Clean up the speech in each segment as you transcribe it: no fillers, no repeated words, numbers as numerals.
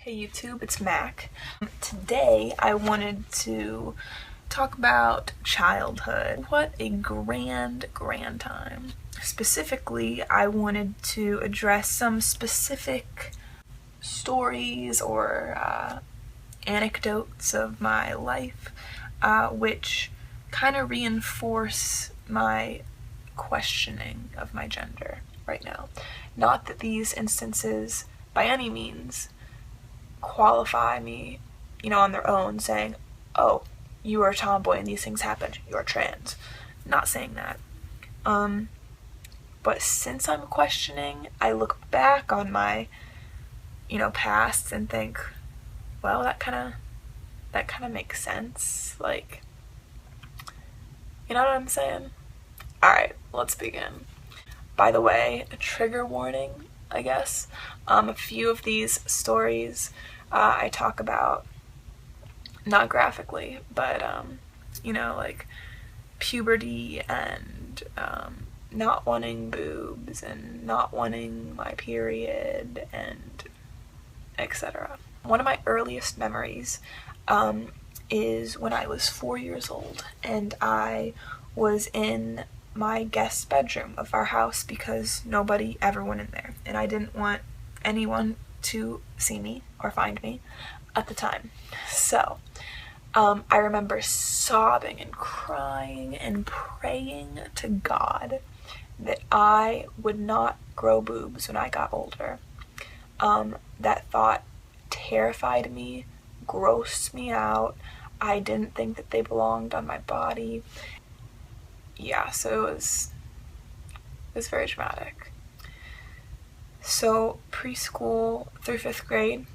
Hey YouTube, it's Mac. Today I wanted to talk about childhood. What a grand time. Specifically, I wanted to address some specific stories or anecdotes of my life, which kind of reinforce my questioning of my gender right now. Not that these instances, by any means, qualify me, on their own, saying, oh, you are a tomboy and these things happened, you're trans. Not saying that. But since I'm questioning, I look back on my, past and think, well, that kind of makes sense. Like, you know what I'm saying? Alright, let's begin. By the way, a trigger warning, I guess. A few of these stories I talk about, not graphically, but, like puberty and not wanting boobs and not wanting my period and etc. One of my earliest memories is when I was 4 years old and I was in my guest bedroom of our house because nobody ever went in there and I didn't want anyone to see me or find me at the time. So I remember sobbing and crying and praying to God that I would not grow boobs when I got older. That thought terrified me, grossed me out. I didn't think that they belonged on my body. Yeah, so it was very dramatic. So preschool through 5th grade,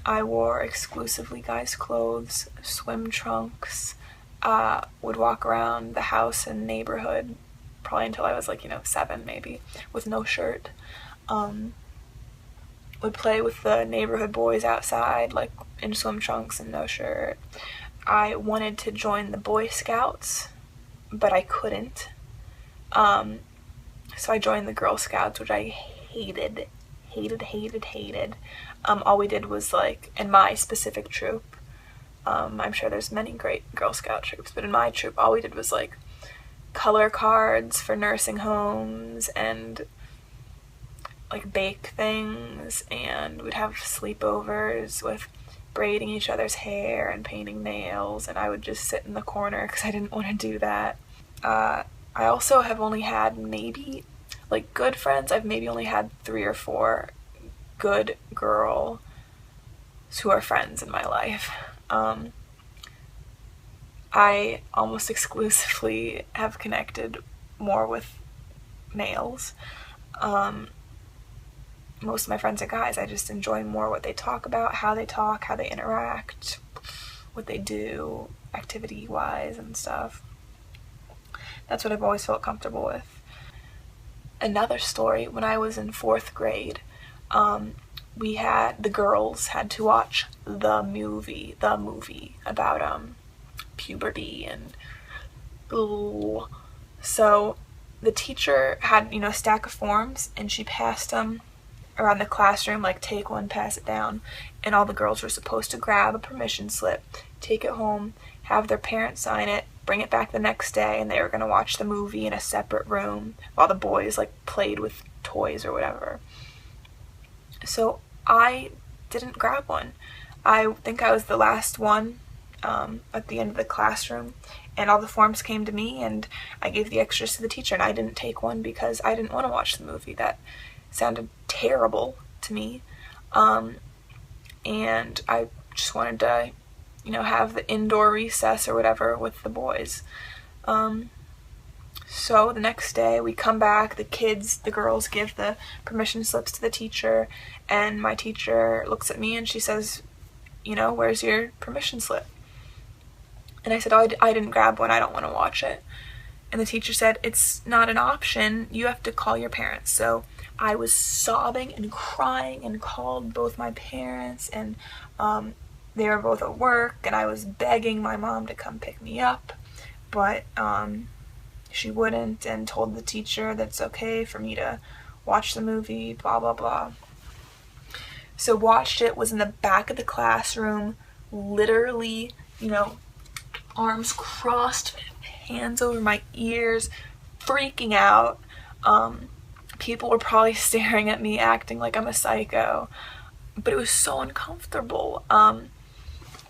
I wore exclusively guys' clothes, swim trunks, would walk around the house and neighborhood probably until I was 7 maybe, with no shirt. Would play with the neighborhood boys outside, like in swim trunks and no shirt. I wanted to join the Boy Scouts, but I couldn't. So I joined the Girl Scouts, which I hated. All we did was in my specific troop, I'm sure there's many great Girl Scout troops, but in my troop all we did was color cards for nursing homes and bake things, and we'd have sleepovers with braiding each other's hair and painting nails, and I would just sit in the corner because I didn't want to do that. I also have only had maybe good friends. I've maybe only had 3 or 4 good girls who are friends in my life. I almost exclusively have connected more with males. Most of my friends are guys. I just enjoy more what they talk about, how they talk, how they interact, what they do activity-wise and stuff. That's what I've always felt comfortable with. Another story, when I was in 4th grade, the girls had to watch the movie about puberty and so the teacher had a stack of forms and she passed them around the classroom, take one, pass it down, and all the girls were supposed to grab a permission slip, take it home, have their parents sign it, bring it back the next day, and they were going to watch the movie in a separate room while the boys played with toys or whatever. So I didn't grab one. I think I was the last one at the end of the classroom, and all the forms came to me and I gave the extras to the teacher, and I didn't take one because I didn't want to watch the movie. That sounded terrible to me, and I just wanted to have the indoor recess or whatever with the boys. So the next day we come back, the girls give the permission slips to the teacher, and my teacher looks at me and she says, where's your permission slip? And I said, oh, I didn't grab one, I don't want to watch it. And the teacher said, it's not an option, you have to call your parents. So I was sobbing and crying and called both my parents, and they were both at work, and I was begging my mom to come pick me up, but she wouldn't, and told the teacher that it's okay for me to watch the movie, blah blah blah. So watched it, was in the back of the classroom, literally, arms crossed, hands over my ears, freaking out. People were probably staring at me, acting like I'm a psycho, but it was so uncomfortable.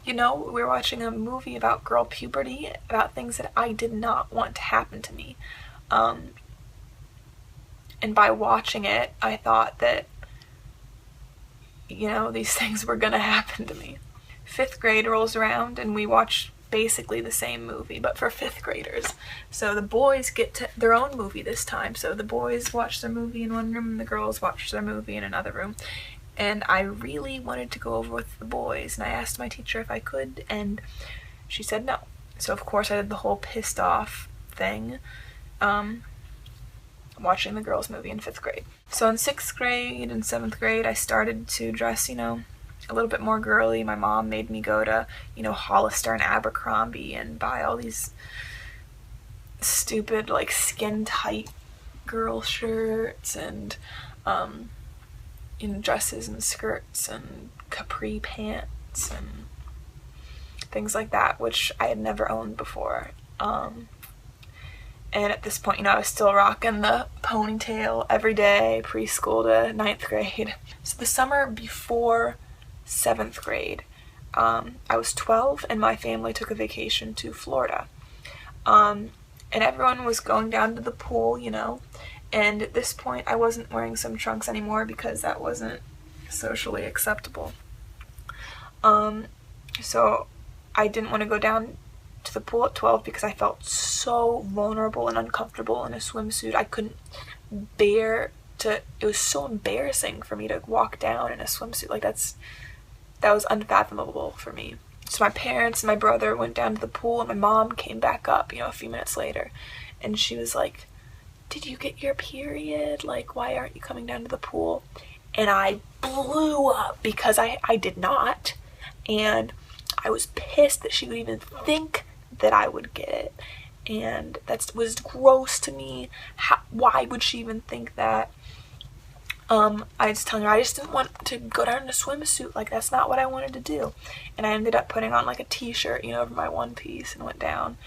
We were watching a movie about girl puberty, about things that I did not want to happen to me. And by watching it, I thought that, these things were gonna happen to me. 5th grade rolls around and we watch basically the same movie, but for 5th graders. So the boys get their own movie this time. So the boys watch their movie in one room and the girls watch their movie in another room. And I really wanted to go over with the boys, and I asked my teacher if I could, and she said no. So of course I did the whole pissed off thing, watching the girls' movie in 5th grade. So in 6th grade and 7th grade, I started to dress, a little bit more girly. My mom made me go to, Hollister and Abercrombie and buy all these stupid, like, skin-tight girl shirts and, dresses and skirts and capri pants and things like that, which I had never owned before. And at this point, I was still rocking the ponytail every day, preschool to 9th grade. So the summer before 7th grade, I was 12 and my family took a vacation to Florida. And everyone was going down to the pool, and at this point I wasn't wearing some trunks anymore because that wasn't socially acceptable. So I didn't want to go down to the pool at 12 because I felt so vulnerable and uncomfortable in a swimsuit. I couldn't bear to, it was so embarrassing for me to walk down in a swimsuit. Like that was unfathomable for me. So my parents and my brother went down to the pool and my mom came back up, a few minutes later, and she was like, "Did you get your period? Like, why aren't you coming down to the pool?" And I blew up because I did not, and I was pissed that she would even think that I would get it, and that was gross to me. Why would she even think that? I was telling her I just didn't want to go down in a swimsuit. Like, that's not what I wanted to do. And I ended up putting on like a t-shirt, over my one piece and went down.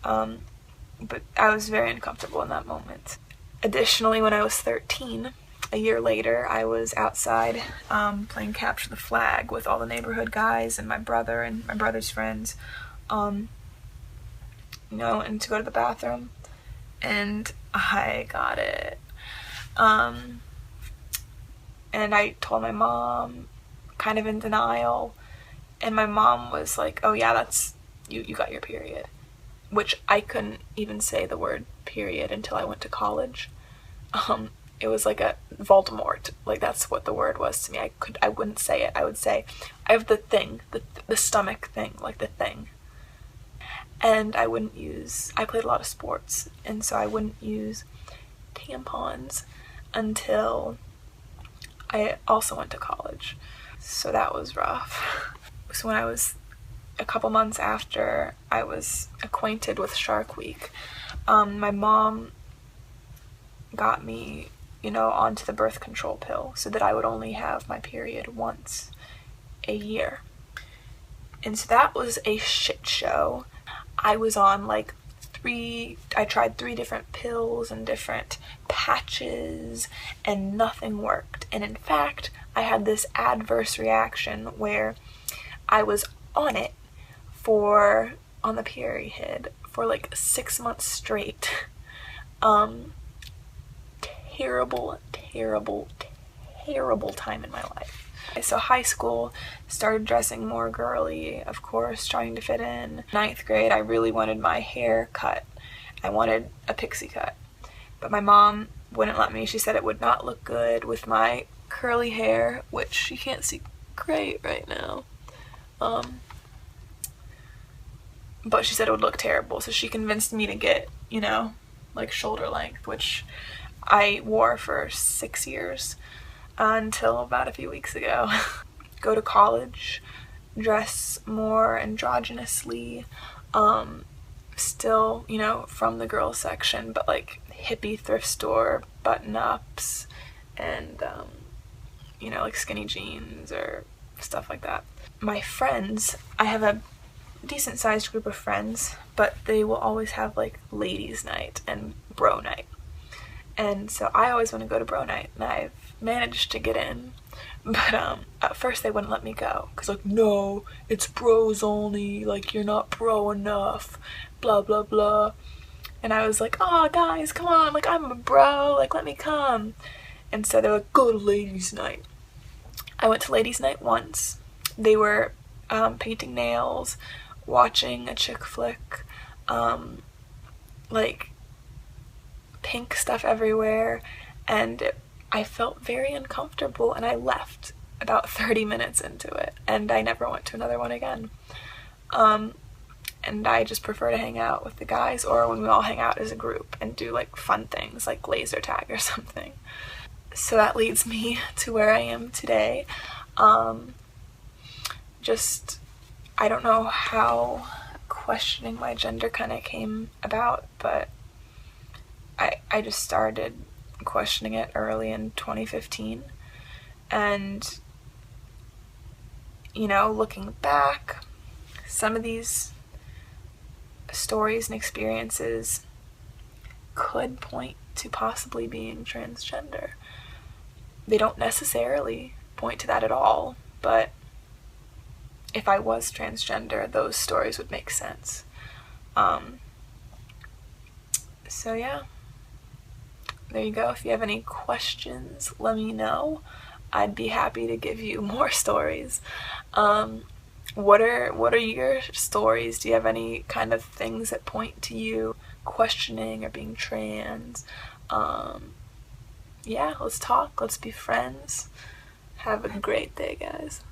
But I was very uncomfortable in that moment. Additionally, when I was 13, a year later, I was outside playing capture the flag with all the neighborhood guys and my brother and my brother's friends, and to go to the bathroom, and I got it. And I told my mom, kind of in denial, and my mom was like, "Oh yeah, that's, you got your period," which I couldn't even say the word period until I went to college. It was like a Voldemort, like that's what the word was to me. I wouldn't say it. I would say, "I have the thing, the stomach thing, like the thing." And I played a lot of sports, and so I wouldn't use tampons until I also went to college. So that was rough. So when I was a couple months after I was acquainted with Shark Week, my mom got me, onto the birth control pill so that I would only have my period once a year. And so that was a shit show. I was on I tried 3 different pills and different patches, and nothing worked. And in fact, I had this adverse reaction where I was on it on the period for 6 months straight. Terrible, terrible, terrible time in my life. So high school, started dressing more girly, of course, trying to fit in. 9th grade, I really wanted my hair cut. I wanted a pixie cut. But my mom wouldn't let me. She said it would not look good with my curly hair, which you can't see great right now. But she said it would look terrible, so she convinced me to get, shoulder length, which I wore for 6 years. Until about a few weeks ago. Go to college, dress more androgynously, still, from the girls section, but hippie thrift store button-ups and you know, like skinny jeans or stuff like that. My friends, I have a decent sized group of friends, but they will always have like ladies' night and bro night. And so I always want to go to bro night, and I've managed to get in. But at first they wouldn't let me go, because like, no, it's bros only, like you're not bro enough, blah blah blah. And I was like, oh guys, come on, like I'm a bro, like let me come. And so they're like, go to ladies' night. I went to ladies' night once. They were painting nails, watching a chick flick, like pink stuff everywhere, and I felt very uncomfortable, and I left about 30 minutes into it, and I never went to another one again. And I just prefer to hang out with the guys, or when we all hang out as a group and do like fun things like laser tag or something. So that leads me to where I am today. I don't know how questioning my gender kind of came about, but I just started questioning it early in 2015. And, you know, looking back, some of these stories and experiences could point to possibly being transgender. They don't necessarily point to that at all, but if I was transgender, those stories would make sense. So yeah, there you go. If you have any questions, let me know. I'd be happy to give you more stories. What are your stories? Do you have any kind of things that point to you questioning or being trans? Yeah, let's talk. Let's be friends. Have a great day, guys.